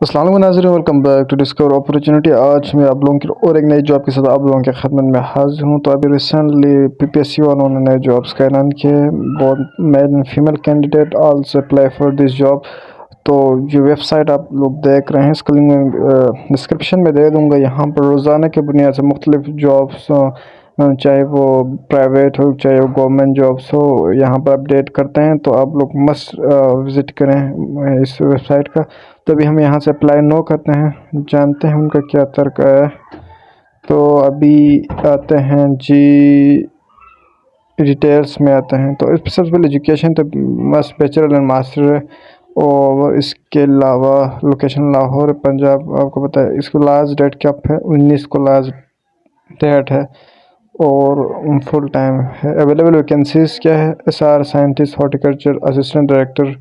अस्सलाम वालेकुम नाज़रीन, welcome back to discover opportunity. आज मैं आप लोगों की और एक नई जॉब के साथ आप लोगों के खिदमत में हाजिर हूँ। तो अभी रिसेंटली PPSC वालों ने नए जॉब्स का ऐलान किया है। बहुत male and female candidate also apply for this job. तो जो वेबसाइट आप लोग देख रहे हैं इसका लिंक मैं डिस्क्रिप्शन में दे दूँगा। यहाँ पर रोज़ाना के बुनियाद से मुख्तलिफ जॉब्स, चाहे वो प्राइवेट हो चाहे वो गवर्नमेंट जॉब्स हो, यहाँ पर अपडेट करते हैं। तो आप लोग मस्ट विज़िट करें इस वेबसाइट का। तो अभी हम यहाँ से अप्लाई नो करते हैं, जानते हैं उनका क्या तर्क है। तो अभी आते हैं जी, डिटेल्स में आते हैं। तो इस सबसे पहले एजुकेशन तो मस्ट बैचलर एंड मास्टर है, और इसके अलावा लोकेशन लाहौर पंजाब। आपको पता है इसको लास्ट डेट क्या है, 19 को लास्ट डेट है, और फुल टाइम है। अवेलेबल वैकेंसीज क्या है, SR scientist, horticulture assistant director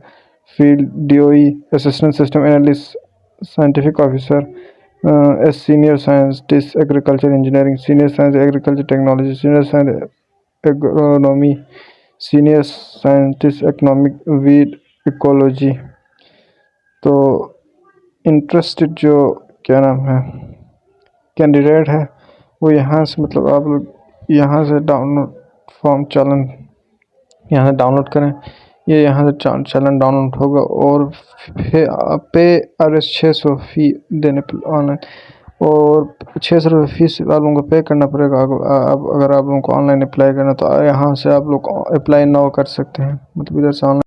field, DOE assistant system analyst, scientific officer, senior scientist agriculture engineering, senior science agriculture technology, senior science agronomy, senior scientist economic weed ecology. तो interested जो क्या नाम है candidate है वो यहाँ से, मतलब आप लोग यहाँ से डाउनलोड फॉर्म चलन यहाँ से डाउनलोड करें। ये यहाँ से चलन डाउनलोड होगा, और पे RS 600 फ़ी देने पर ऑनलाइन, और 600 रुपये फीस आप लोगों को पे करना पड़ेगा। अगर आप लोगों को ऑनलाइन अप्लाई करना तो यहाँ से आप लोग अप्लाई नाउ कर सकते हैं, मतलब इधर से ऑनलाइन